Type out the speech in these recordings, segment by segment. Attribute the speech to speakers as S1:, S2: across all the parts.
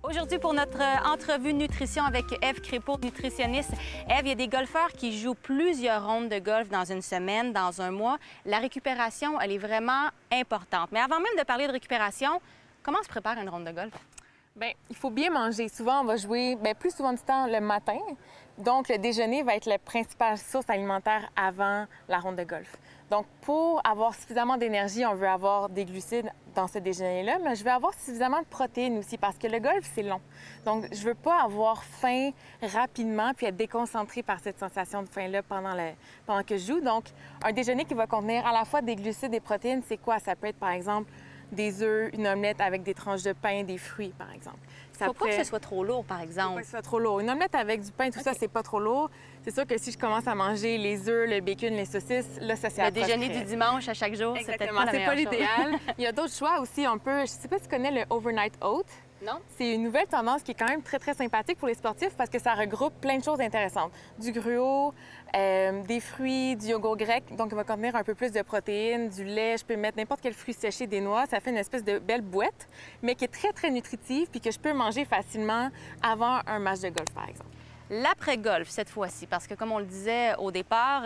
S1: Aujourd'hui, pour notre entrevue nutrition avec Ève Crépeau, nutritionniste. Ève, il y a des golfeurs qui jouent plusieurs rondes de golf dans une semaine, dans un mois. La récupération, elle est vraiment importante. Mais avant même de parler de récupération, comment se prépare une ronde de golf?
S2: Bien, il faut bien manger. Souvent, on va jouer plus souvent du temps le matin. Donc, le déjeuner va être la principale source alimentaire avant la ronde de golf. Donc, pour avoir suffisamment d'énergie, on veut avoir des glucides dans ce déjeuner-là, mais je veux avoir suffisamment de protéines aussi parce que le golf, c'est long. Donc, je veux pas avoir faim rapidement puis être déconcentrée par cette sensation de faim-là pendant que je joue. Donc, un déjeuner qui va contenir à la fois des glucides et des protéines, c'est quoi? Ça peut être, par exemple, des œufs, une omelette avec des tranches de pain, des fruits, par exemple.
S1: Il ne faut pas que ce soit trop lourd, par exemple.
S2: Faut pas que ce soit trop lourd. Une omelette avec du pain, tout ça, c'est pas trop lourd. C'est sûr que si je commence à manger les œufs, le bacon, les saucisses, là, ça c'est
S1: le déjeuner du dimanche à chaque jour, c'est peut-être pas la meilleure chose.
S2: C'est pas l'idéal. Il y a d'autres choix aussi. Je sais pas si tu connais le overnight oat.
S1: Non.
S2: C'est une nouvelle tendance qui est quand même très, très sympathique pour les sportifs parce que ça regroupe plein de choses intéressantes. Du gruau, des fruits, du yogourt grec, donc il va contenir un peu plus de protéines, du lait, je peux mettre n'importe quel fruit séché, des noix. Ça fait une espèce de belle boîte, mais qui est très, très nutritive puis que je peux manger facilement avant un match de golf, par exemple.
S1: L'après-golf, cette fois-ci, parce que comme on le disait au départ,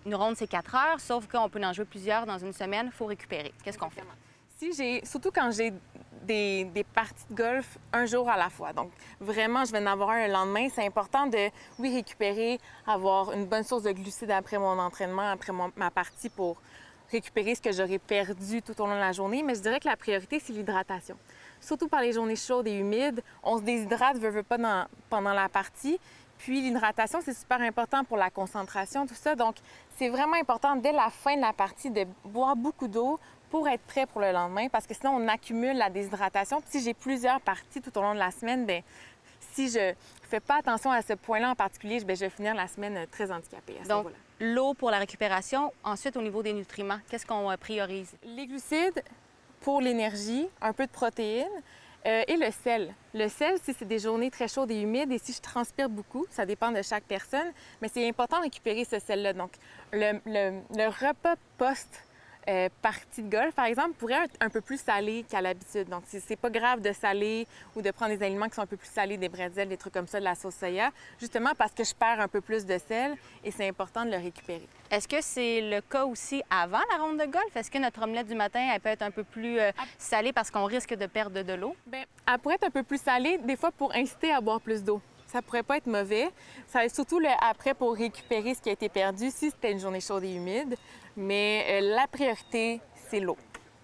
S1: une ronde, c'est 4 heures, sauf qu'on peut en jouer plusieurs dans une semaine, il faut récupérer. Qu'est-ce qu'on fait?
S2: Surtout quand j'ai des parties de golf un jour à la fois. Donc, vraiment, je vais en avoir un le lendemain. C'est important de, oui, récupérer, avoir une bonne source de glucides après mon entraînement, après ma partie pour récupérer ce que j'aurais perdu tout au long de la journée. Mais je dirais que la priorité, c'est l'hydratation. Surtout par les journées chaudes et humides, on se déshydrate, veut pas, pendant la partie. Puis l'hydratation, c'est super important pour la concentration, tout ça. Donc, c'est vraiment important, dès la fin de la partie, de boire beaucoup d'eau pour être prêt pour le lendemain, parce que sinon, on accumule la déshydratation. Puis si j'ai plusieurs parties tout au long de la semaine, bien, si je fais pas attention à ce point-là en particulier, bien, je vais finir la semaine très handicapée à ce niveau-là.
S1: L'eau pour la récupération. Ensuite, au niveau des nutriments, qu'est-ce qu'on priorise?
S2: Les glucides pour l'énergie, un peu de protéines. Et le sel. Le sel, si c'est des journées très chaudes et humides et si je transpire beaucoup, ça dépend de chaque personne, mais c'est important de récupérer ce sel-là. Donc, le repas post-partie de golf, par exemple, pourrait être un peu plus salé qu'à l'habitude. Donc, c'est pas grave de saler ou de prendre des aliments qui sont un peu plus salés, des bretzels, des trucs comme ça, de la sauce soya, justement parce que je perds un peu plus de sel et c'est important de le récupérer.
S1: Est-ce que c'est le cas aussi avant la ronde de golf? Est-ce que notre omelette du matin, elle peut être un peu plus salée parce qu'on risque de perdre de l'eau?
S2: Bien, elle pourrait être un peu plus salée, des fois pour inciter à boire plus d'eau. Ça pourrait pas être mauvais. Ça va être surtout après pour récupérer ce qui a été perdu si c'était une journée chaude et humide. Mais la priorité, c'est l'eau.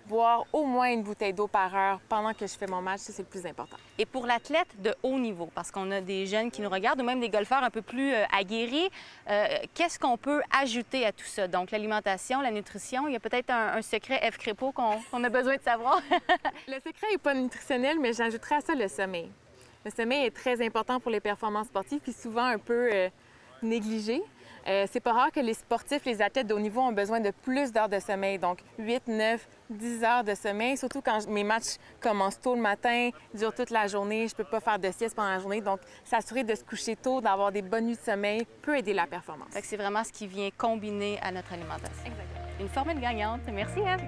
S2: Boire au moins une bouteille d'eau par heure pendant que je fais mon match, ça, c'est le plus important.
S1: Et pour l'athlète de haut niveau, parce qu'on a des jeunes qui nous regardent ou même des golfeurs un peu plus aguerris, qu'est-ce qu'on peut ajouter à tout ça? Donc, l'alimentation, la nutrition, il y a peut-être un secret Ève Crépeau qu'on a besoin de savoir.
S2: Le secret n'est pas nutritionnel, mais j'ajouterais à ça le sommeil. Le sommeil est très important pour les performances sportives, puis souvent un peu négligé. C'est pas rare que les sportifs, les athlètes de haut niveau ont besoin de plus d'heures de sommeil, donc 8, 9, 10 heures de sommeil, surtout quand mes matchs commencent tôt le matin, durent toute la journée, je peux pas faire de sieste pendant la journée, donc s'assurer de se coucher tôt, d'avoir des bonnes nuits de sommeil peut aider la performance.
S1: C'est vraiment ce qui vient combiner à notre alimentation.
S2: Exactement.
S1: Une formule gagnante. Merci, Ève.